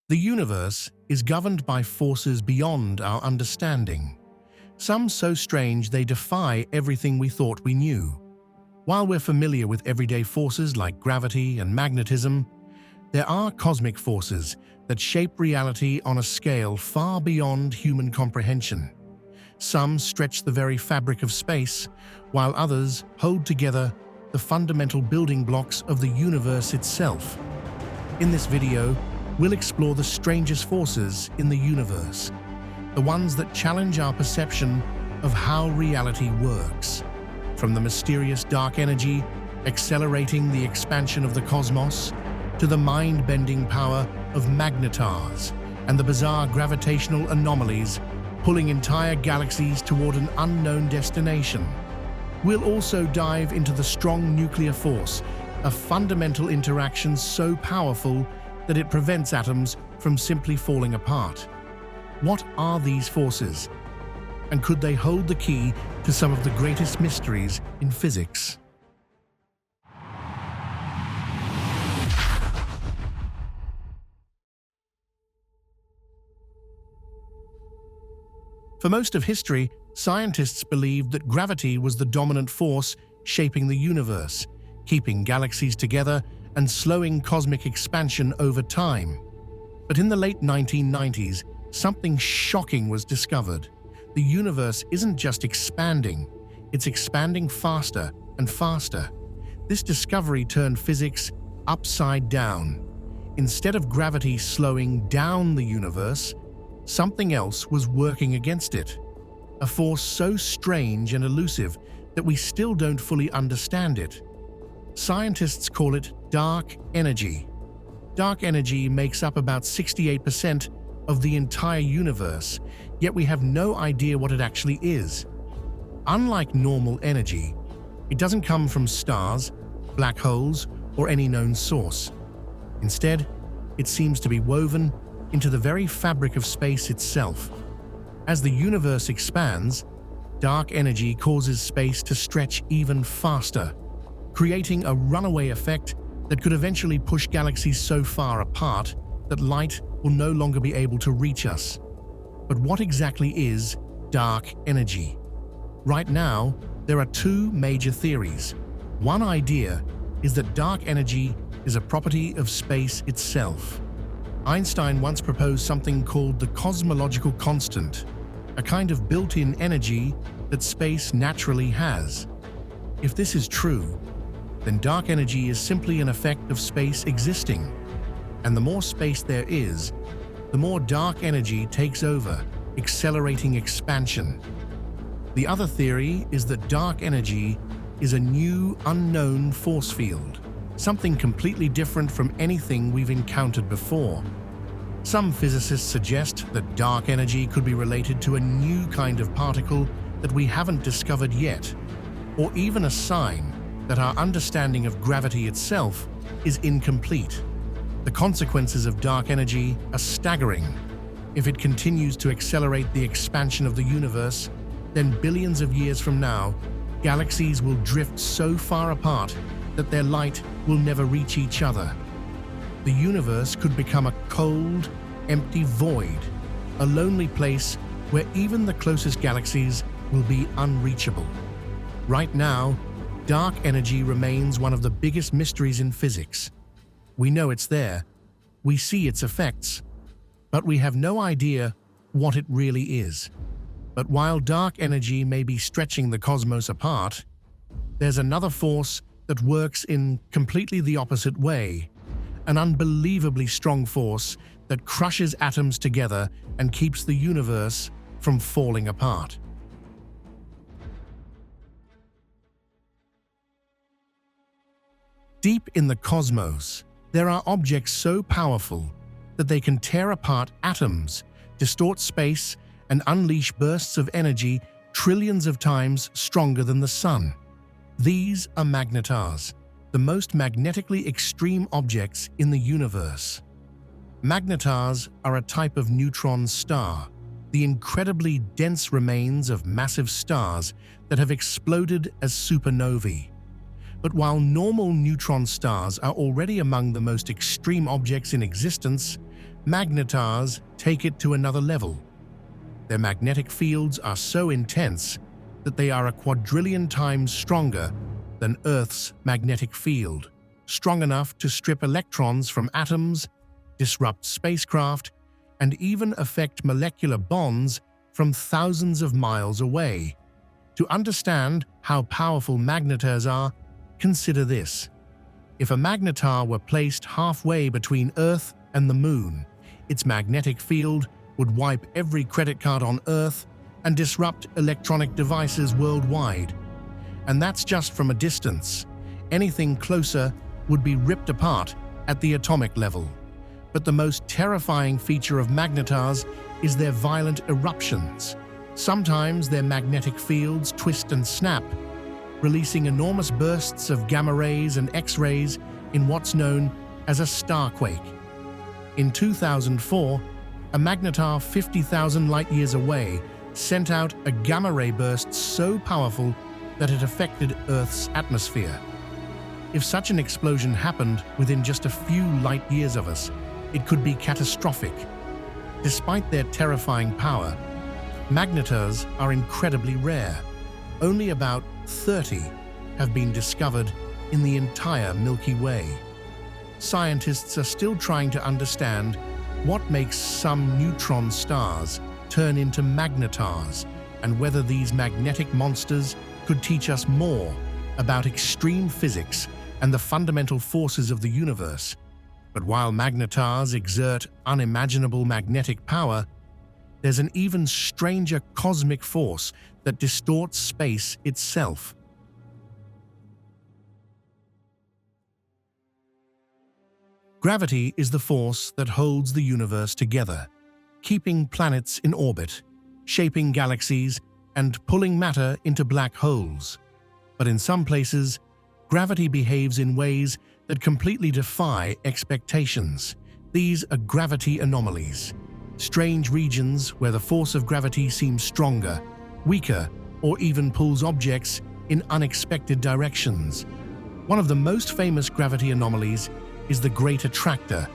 The universe is governed by forces beyond our understanding, some so strange they defy everything we thought we knew. While we're familiar with everyday forces like gravity and magnetism, there are cosmic forces that shape reality on a scale far beyond human comprehension. Some stretch the very fabric of space, while others hold together the fundamental building blocks of the universe itself. In this video, we'll explore the strangest forces in the universe, the ones that challenge our perception of how reality works. From the mysterious dark energy accelerating the expansion of the cosmos, to the mind-bending power of magnetars and the bizarre gravitational anomalies pulling entire galaxies toward an unknown destination. We'll also dive into the strong nuclear force, a fundamental interaction so powerful that it prevents atoms from simply falling apart. What are these forces? And could they hold the key to some of the greatest mysteries in physics? For most of history, scientists believed that gravity was the dominant force shaping the universe, keeping galaxies together and slowing cosmic expansion over time. But in the late 1990s, something shocking was discovered. The universe isn't just expanding, it's expanding faster and faster. This discovery turned physics upside down. Instead of gravity slowing down the universe, something else was working against it. A force so strange and elusive that we still don't fully understand it. Scientists call it dark energy. Dark energy makes up about 68% of the entire universe, yet we have no idea what it actually is. Unlike normal energy, it doesn't come from stars, black holes, or any known source. Instead, it seems to be woven into the very fabric of space itself. As the universe expands, dark energy causes space to stretch even faster, creating a runaway effect that could eventually push galaxies so far apart that light will no longer be able to reach us. But what exactly is dark energy? Right now, there are two major theories. One idea is that dark energy is a property of space itself. Einstein once proposed something called the cosmological constant, a kind of built-in energy that space naturally has. If this is true, then dark energy is simply an effect of space existing. And the more space there is, the more dark energy takes over, accelerating expansion. The other theory is that dark energy is a new, unknown force field, something completely different from anything we've encountered before. Some physicists suggest that dark energy could be related to a new kind of particle that we haven't discovered yet, or even a sign that our understanding of gravity itself is incomplete. The consequences of dark energy are staggering. If it continues to accelerate the expansion of the universe, then billions of years from now, galaxies will drift so far apart that their light will never reach each other. The universe could become a cold, empty void, a lonely place where even the closest galaxies will be unreachable. Right now, dark energy remains one of the biggest mysteries in physics. We know it's there, we see its effects, but we have no idea what it really is. But while dark energy may be stretching the cosmos apart, there's another force that works in completely the opposite way, an unbelievably strong force that crushes atoms together and keeps the universe from falling apart. Deep in the cosmos, there are objects so powerful that they can tear apart atoms, distort space, and unleash bursts of energy trillions of times stronger than the sun. These are magnetars, the most magnetically extreme objects in the universe. Magnetars are a type of neutron star, the incredibly dense remains of massive stars that have exploded as supernovae. But while normal neutron stars are already among the most extreme objects in existence, Magnetars take it to another level. Their magnetic fields are so intense that they are a quadrillion times stronger than Earth's magnetic field, strong enough to strip electrons from atoms, disrupt spacecraft, and even affect molecular bonds from thousands of miles away. To understand how powerful magnetars are, consider this. If a magnetar were placed halfway between Earth and the Moon, its magnetic field would wipe every credit card on Earth and disrupt electronic devices worldwide. And that's just from a distance. Anything closer would be ripped apart at the atomic level. But the most terrifying feature of magnetars is their violent eruptions. Sometimes their magnetic fields twist and snap, releasing enormous bursts of gamma rays and X-rays in what's known as a starquake. In 2004, a magnetar 50,000 light-years away sent out a gamma-ray burst so powerful that it affected Earth's atmosphere. If such an explosion happened within just a few light-years of us, it could be catastrophic. Despite their terrifying power, magnetars are incredibly rare. Only about 30 have been discovered in the entire Milky Way. Scientists are still trying to understand what makes some neutron stars turn into magnetars, and whether these magnetic monsters could teach us more about extreme physics and the fundamental forces of the universe. But while magnetars exert unimaginable magnetic power, there's an even stranger cosmic force that distorts space itself. Gravity is the force that holds the universe together, keeping planets in orbit, shaping galaxies, and pulling matter into black holes. But in some places, gravity behaves in ways that completely defy expectations. These are gravity anomalies, strange regions where the force of gravity seems stronger, weaker, or even pulls objects in unexpected directions. One of the most famous gravity anomalies is the Great Attractor,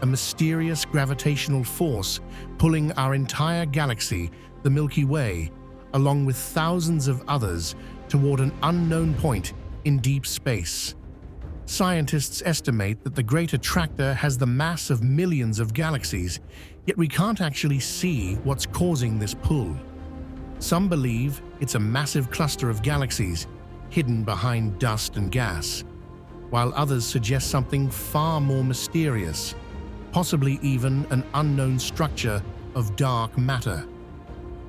a mysterious gravitational force pulling our entire galaxy, the Milky Way, along with thousands of others toward an unknown point in deep space. Scientists estimate that the Great Attractor has the mass of millions of galaxies, yet we can't actually see what's causing this pull. Some believe it's a massive cluster of galaxies hidden behind dust and gas, while others suggest something far more mysterious, possibly even an unknown structure of dark matter.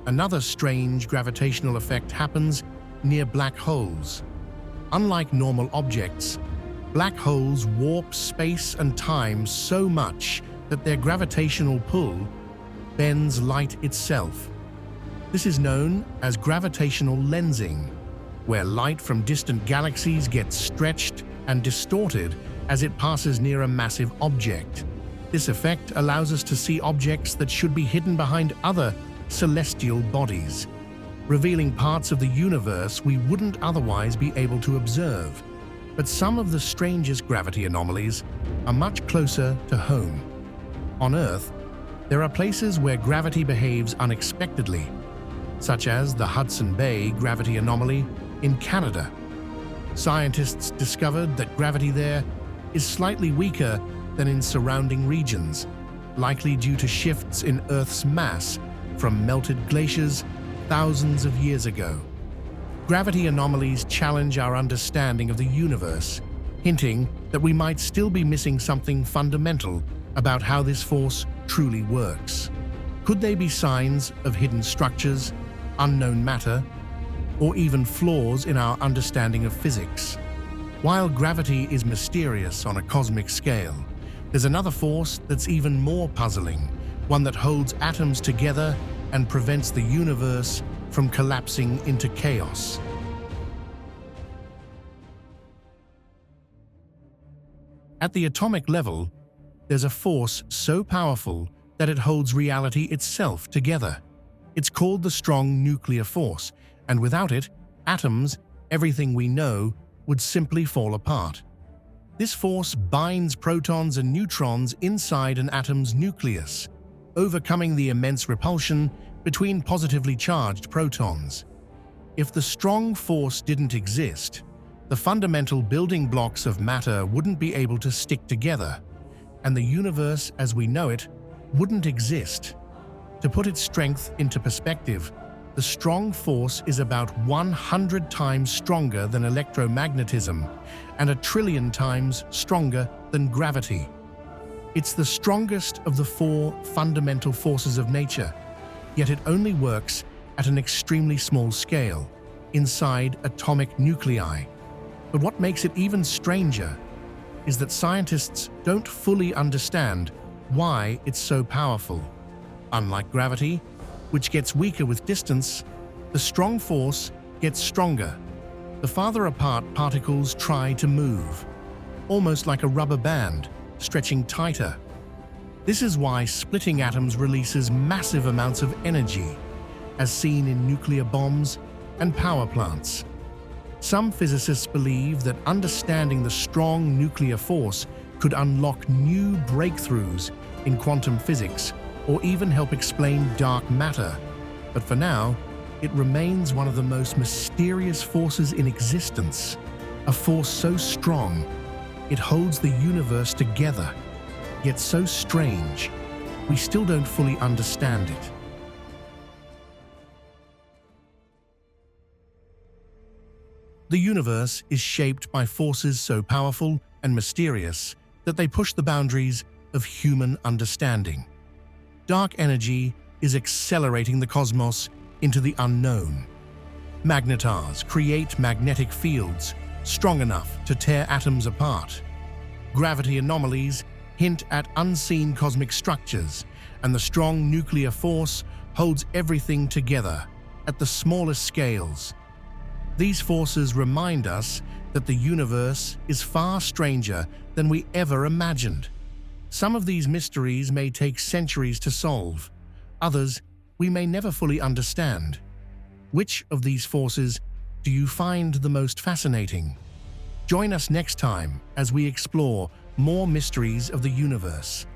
Another strange gravitational effect happens near black holes. Unlike normal objects, black holes warp space and time so much that their gravitational pull bends light itself. This is known as gravitational lensing, where light from distant galaxies gets stretched and distorted as it passes near a massive object. This effect allows us to see objects that should be hidden behind other celestial bodies, revealing parts of the universe we wouldn't otherwise be able to observe. But some of the strangest gravity anomalies are much closer to home. On Earth, there are places where gravity behaves unexpectedly, such as the Hudson Bay gravity anomaly in Canada. Scientists discovered that gravity there is slightly weaker than in surrounding regions, likely due to shifts in Earth's mass from melted glaciers thousands of years ago. Gravity anomalies challenge our understanding of the universe, hinting that we might still be missing something fundamental about how this force truly works. Could they be signs of hidden structures, unknown matter, or even flaws in our understanding of physics? While gravity is mysterious on a cosmic scale, there's another force that's even more puzzling, one that holds atoms together and prevents the universe from collapsing into chaos. At the atomic level, there's a force so powerful that it holds reality itself together. It's called the strong nuclear force, and without it, atoms, everything we know, would simply fall apart. This force binds protons and neutrons inside an atom's nucleus, overcoming the immense repulsion between positively charged protons. If the strong force didn't exist, the fundamental building blocks of matter wouldn't be able to stick together, and the universe as we know it wouldn't exist. To put its strength into perspective, the strong force is about 100 times stronger than electromagnetism and 1,000,000,000,000 times stronger than gravity. It's the strongest of the four fundamental forces of nature, yet it only works at an extremely small scale, inside atomic nuclei. But what makes it even stranger is that scientists don't fully understand why it's so powerful. Unlike gravity, which gets weaker with distance, the strong force gets stronger. The farther apart particles try to move, almost like a rubber band, stretching tighter. This is why splitting atoms releases massive amounts of energy, as seen in nuclear bombs and power plants. Some physicists believe that understanding the strong nuclear force could unlock new breakthroughs in quantum physics or even help explain dark matter. But for now, it remains one of the most mysterious forces in existence, a force so strong it holds the universe together, yet so strange, we still don't fully understand it. The universe is shaped by forces so powerful and mysterious that they push the boundaries of human understanding. Dark energy is accelerating the cosmos into the unknown. Magnetars create magnetic fields strong enough to tear atoms apart. Gravity anomalies hint at unseen cosmic structures, and the strong nuclear force holds everything together at the smallest scales. These forces remind us that the universe is far stranger than we ever imagined. Some of these mysteries may take centuries to solve, others we may never fully understand. Which of these forces do you find the most fascinating? Join us next time as we explore more mysteries of the universe.